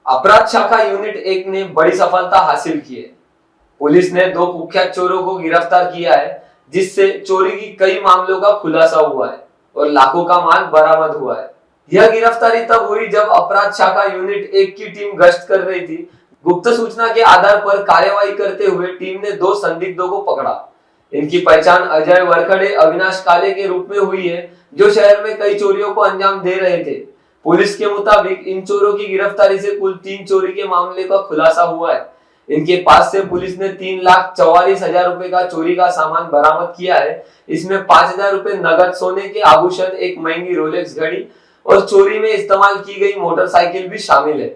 अपराध शाखा यूनिट 1 ने बड़ी सफलता हासिल की है। पुलिस ने 2 कुख्यात चोरों को गिरफ्तार किया है, जिससे चोरी की कई मामलों का खुलासा हुआ है और लाखों का माल बरामद हुआ है। यह गिरफ्तारी तब हुई जब अपराध शाखा यूनिट 1 की टीम गश्त कर रही थी। गुप्त सूचना के आधार पर कार्यवाही करते हुए टीम ने 2 संदिग्धों को पकड़ा। इनकी पहचान अजय वरखड़े, अविनाश काले के रूप में हुई है, जो शहर में कई चोरियों को अंजाम दे रहे थे। पुलिस के मुताबिक इन चोरों की गिरफ्तारी से कुल 3 चोरी के मामले का खुलासा हुआ है। इनके पास से पुलिस ने 3,44,000 रुपए का चोरी का सामान बरामद किया है। इसमें 5,000 रुपए नगद, सोने के आभूषण, एक महंगी रोलेक्स घड़ी और चोरी में इस्तेमाल की गई मोटरसाइकिल भी शामिल है।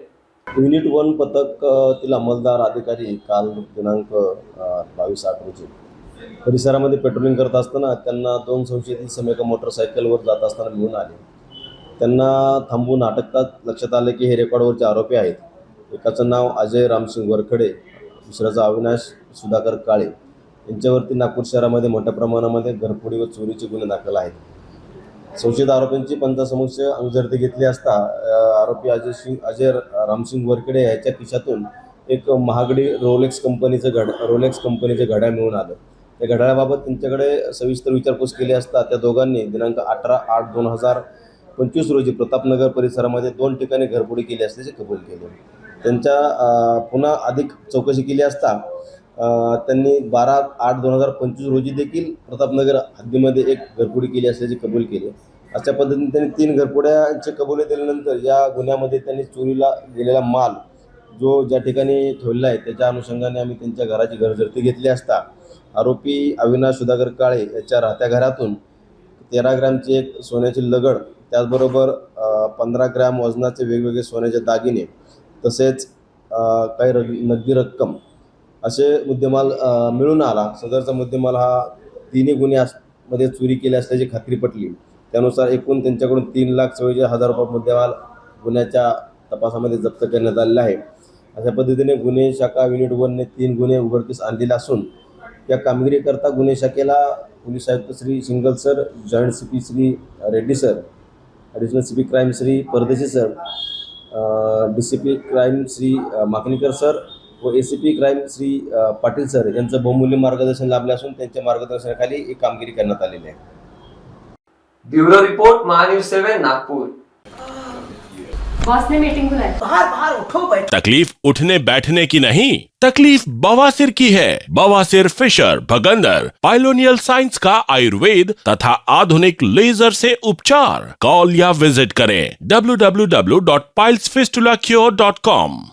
युनिट 1 पथकातील अंमलदार अधिकारी काल दिनांक 22/8 रोजी परिसरामध्ये पेट्रोलिंग करत असताना त्यांना 2 संशयित इसम एका मोटरसायकलवर जात असताना मिळून आले. त्यांना थांबवून अटकताच लक्षात आले की हे रेकॉर्डवरचे आरोपी आहेत. एकाचं नाव अजय रामसिंग वरखडे, दुसऱ्याचं अविनाश सुधाकर काळे. यांच्यावरती नागपूर शहरामध्ये मोठ्या प्रमाणामध्ये घरफोडी व चोरीचे गुन्हे दाखल आहेत. संशयित आरोपींची पंचासमक्ष अंगझडती घेतली असता आरोपी अजय रामसिंग वरखडे याच्या खिशातून एक महागडी रोलेक्स कंपनीचे घड्याळ मिळून आलं. त्या घड्याळाबाबत त्यांच्याकडे सविस्तर विचारपूस केली असता त्या दोघांनी दिनांक 18/8/2025 रोजी प्रतापनगर परिसरामध्ये 2 ठिकाणी घरफोडी केली असल्याचे कबूल केले. त्यांच्या पुन्हा अधिक चौकशी केली असता त्यांनी 12/8/2025 रोजी देखील प्रतापनगर हद्दीमध्ये एक घरफोडी केली असल्याचे कबूल केले. अशा पद्धतीने त्यांनी 3 घरफोड्यांचे कबुली दिल्यानंतर या गुन्ह्यामध्ये त्यांनी चोरीला गेलेला माल जो ज्या ठिकाणी ठेवलेला आहे त्याच्या अनुषंगाने आम्ही त्यांच्या घराची घरजडती घेतली असता आरोपी अविनाश सुधाकर काळे याच्या राहत्या घरातून 13 ग्रॅमची एक सोन्याची लगड, त्याचबरोबर 15 ग्रॅम वजनाचे वेगवेगळे सोन्याचे दागिने तसेच काही नगदी रक्कम असे मुद्देमाल मिळून आला. सदरचा मुद्देमाल हा 3 गुन्ह्यामध्ये चोरी केली असल्याची खात्री पटली. त्यानुसार एकूण त्यांच्याकडून 3,44,000 रुपये मुद्देमाल गुन्ह्याच्या तपासामध्ये जप्त करण्यात आलेला आहे. अशा पद्धतीने गुन्हे शाखा युनिट 1ने 3 गुन्हे उघडकीस आणलेले असून या कामगिरीकरता गुन्हे शाखेला पोलीस आयुक्त Shri Singal sir, joint CP Shri Reddy sir, additional CP crime Shri Pardeshi sir, DCP crime Shri Maknikar sir व ACP crime Shri Patil sir यांचं बहुमूल्य मार्गदर्शन लाभले असून त्यांच्या मार्गदर्शनाखाली ही कामगिरी करण्यात आलेली आहे. Bureau report, Mahanews 7 Nagpur. Boss ने मीटिंग बुलाई। बाहर उठो बैठ। तकलीफ उठने बैठने की नहीं, तकलीफ बवासीर की है। बवासीर, फिशर, भगंदर, पाइलोनियल साइंस का आयुर्वेद तथा आधुनिक लेजर से उपचार। कॉल या विजिट करें www.pilesfistulacure.com।